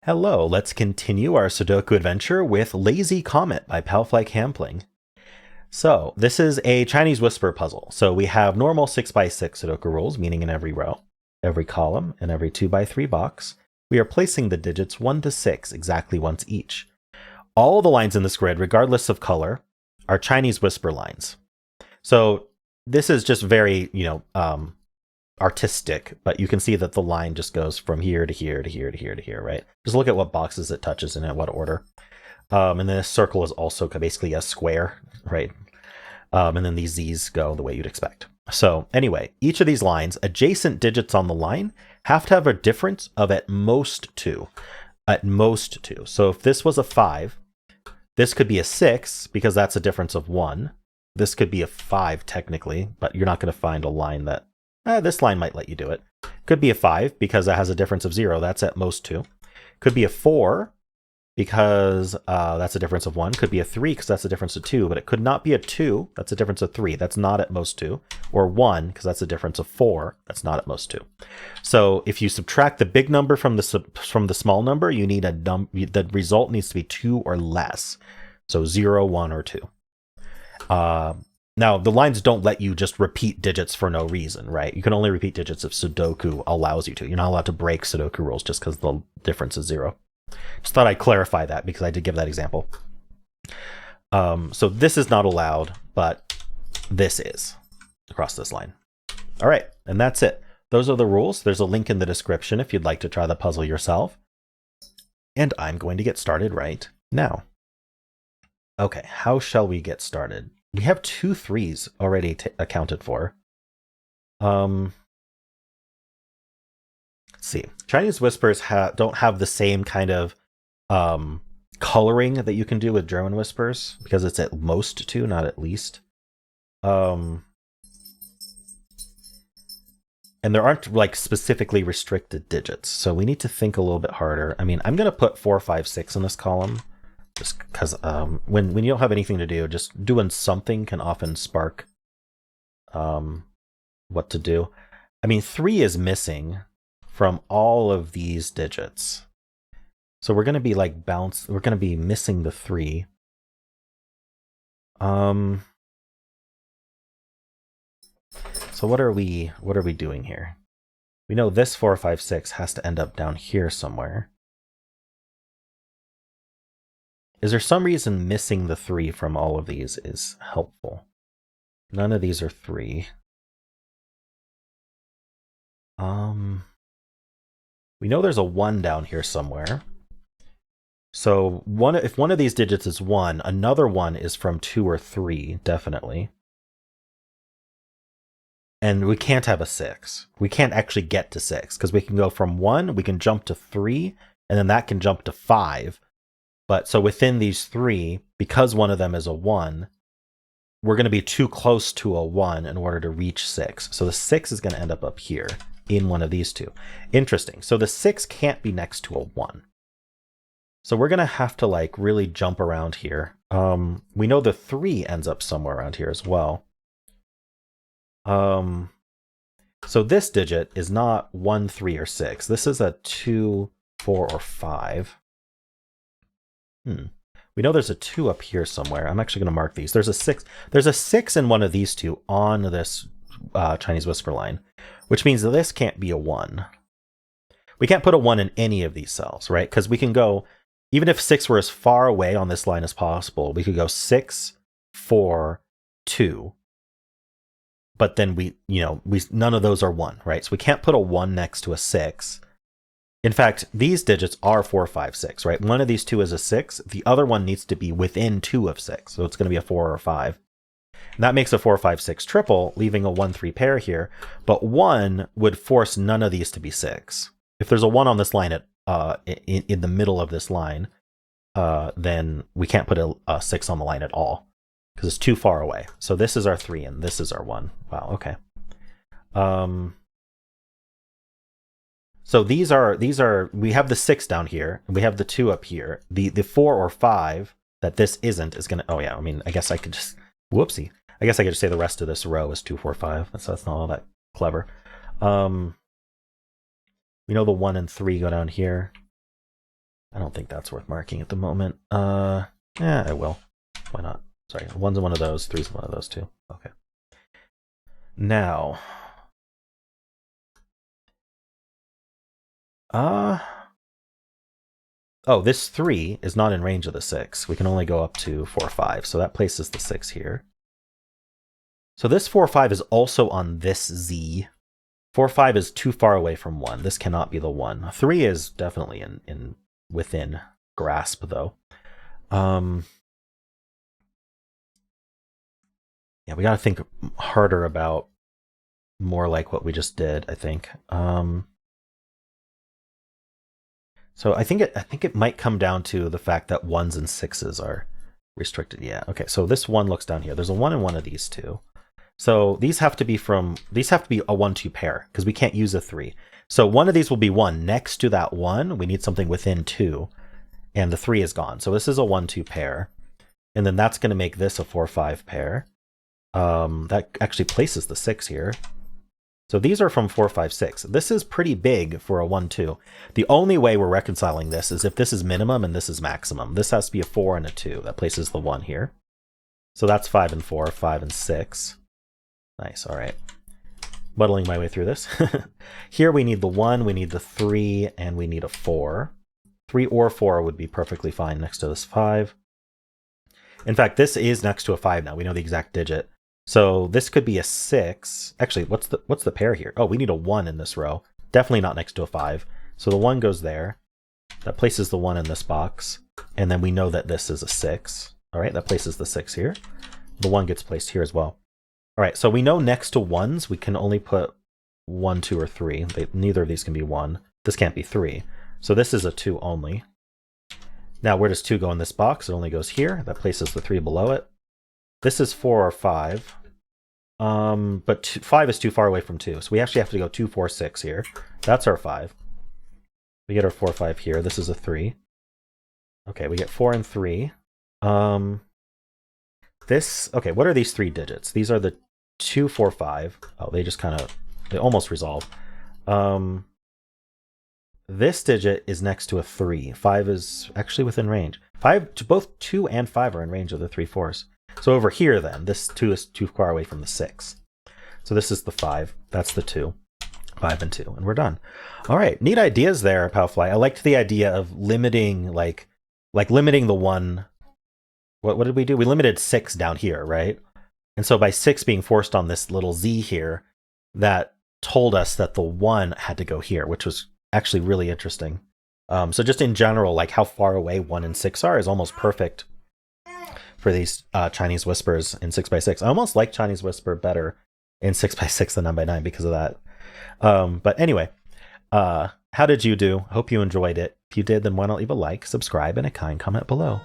Hello, let's continue our Sudoku adventure with Lazy Comet by Palfly Kampling. So, this is a Chinese whisper puzzle. So we have normal 6x6 Sudoku rules, meaning in every row, every column, and every 2x3 box. We are placing the digits 1 to 6 exactly once each. All the lines in this grid, regardless of color, are Chinese whisper lines. So this is just very, artistic, but you can see that the line just goes from here to here to here to here to here, right? Just look at what boxes it touches and in what order. And then a circle is also basically a square, right? And then these Z's go the way you'd expect. So anyway, each of these lines, adjacent digits on the line, have to have a difference of at most 2. At most 2. So if this was a 5, this could be a 6 because that's a difference of 1. This could be a 5 technically, but you're not going to find a line that this line might let you do it. Could be a 5 because it has a difference of 0. That's at most 2. Could be a 4 because that's a difference of 1. Could be a 3 because that's a difference of 2. But it could not be a 2. That's a difference of 3. That's not at most 2. Or 1 because that's a difference of 4. That's not at most 2. So if you subtract the big number from the small number, you need the result needs to be 2 or less. So 0, 1, or 2. Now, the lines don't let you just repeat digits for no reason, right? You can only repeat digits if Sudoku allows you to. You're not allowed to break Sudoku rules just because the difference is 0. Just thought I'd clarify that because I did give that example. So this is not allowed, but this is across this line. All right, and that's it. Those are the rules. There's a link in the description if you'd like to try the puzzle yourself. And I'm going to get started right now. Okay, how shall we get started? We have 2 3s already accounted for. Let's see. Chinese whispers don't have the same kind of coloring that you can do with German whispers because it's at most 2, not at least. And there aren't like specifically restricted digits, so we need to think a little bit harder. I mean, I'm going to put 4, 5, 6 in this column. Just because when you don't have anything to do, just doing something can often spark what to do. I mean, 3 is missing from all of these digits. So we're going to be like we're going to be missing the 3. So what are we doing here? We know this 4, 5, 6 has to end up down here somewhere. Is there some reason missing the 3 from all of these is helpful? None of these are 3. We know there's a 1 down here somewhere. So if one of these digits is 1, another 1 is from 2 or 3, definitely. And we can't have a 6. We can't actually get to 6 because we can go from 1, we can jump to 3, and then that can jump to 5. But so within these 3, because one of them is a 1, we're going to be too close to a 1 in order to reach 6. So the 6 is going to end up here in one of these 2. Interesting. So the 6 can't be next to a 1. So we're going to have to like really jump around here. We know the 3 ends up somewhere around here as well. So this digit is not 1, 3, or 6. This is a 2, 4, or 5. We know there's a 2 up here somewhere. I'm actually going to mark these. There's a 6. There's a 6 in one of these 2 on this Chinese whisper line, which means that this can't be a 1. We can't put a 1 in any of these cells, right? Because we can go, even if 6 were as far away on this line as possible, we could go 6, 4, 2. But then none of those are 1, right? So we can't put a 1 next to a 6. In fact, these digits are 4, 5, 6, right? One of these 2 is a 6. The other one needs to be within 2 of 6. So it's going to be a 4 or a 5. And that makes a 4, 5, 6 triple, leaving a 1, 3 pair here. But 1 would force none of these to be 6. If there's a 1 on this line in the middle of this line, then we can't put a 6 on the line at all because it's too far away. So this is our 3 and this is our 1. Wow, okay. So these are we have the 6 down here and we have the 2 up here. The 4 or 5 that this isn't is going to, oh yeah, I mean, I guess I could just, whoopsie. I guess I could just say the rest of this row is 2, 4, 5. So that's not all that clever. We know the 1 and 3 go down here. don't think that's worth marking at the moment. Yeah, I will. Why not? Sorry, 1's one of those, 3's one of those too. Okay. Now, oh, this 3 is not in range of the 6. We can only go up to 4, 5, so that places the 6 here. So this 4, 5 is also on this Z. 4, 5 is too far away from 1. This cannot be the 1. 3 is definitely within grasp, though. Yeah, we gotta think harder about more like what we just did, I think. So I think it might come down to the fact that 1s and 6s are restricted. Yeah, okay, so this 1 looks down here. There's a 1 in one of these two. So these have to be a 1-2 pair, because we can't use a 3. So one of these will be 1. Next to that 1, we need something within 2, and the 3 is gone. So this is a 1-2 pair, and then that's going to make this a 4-5 pair. That actually places the 6 here. So these are from 4, 5, 6. This is pretty big for a 1-2. The only way we're reconciling this is if this is minimum and this is maximum. This has to be a 4 and a 2. That places the 1 here. So that's 5 and 4, 5 and 6. Nice, all right. Muddling my way through this. Here we need the 1, we need the 3, and we need a 4. 3 or 4 would be perfectly fine next to this 5. In fact, this is next to a 5 now. We know the exact digit. So this could be a 6. Actually, what's the pair here? Oh, we need a 1 in this row. Definitely not next to a 5. So the 1 goes there. That places the 1 in this box. And then we know that this is a 6. All right, that places the 6 here. The 1 gets placed here as well. All right, so we know next to 1s, we can only put 1, 2, or 3. Neither of these can be 1. This can't be 3. So this is a 2 only. Now, where does 2 go in this box? It only goes here. That places the 3 below it. This is 4 or 5. But 5 is too far away from 2. So we actually have to go 2, 4, 6 here. That's our 5. We get our 4, 5 here. This is a 3. Okay, we get 4 and 3. Okay, what are these 3 digits? These are the 2, 4, 5. Oh, they almost resolve. This digit is next to a 3. 5 is actually within range. Both 2 and 5 are in range of the 3, 4s. So over here then, this 2 is too far away from the 6. So this is the 5. That's the 2. 5 and 2, and we're done. All right, neat ideas there, Palfly. I liked the idea of limiting, like limiting the 1. What did we do? We limited 6 down here, right? And so by 6 being forced on this little Z here, that told us that the 1 had to go here, which was actually really interesting. So just in general, like how far away 1 and 6 are is almost perfect for these Chinese whispers in 6x6. I almost like Chinese whisper better in 6x6 than 9x9 because of that. But anyway, how did you do? Hope you enjoyed it. If you did, then why not leave a like, subscribe, and a kind comment below.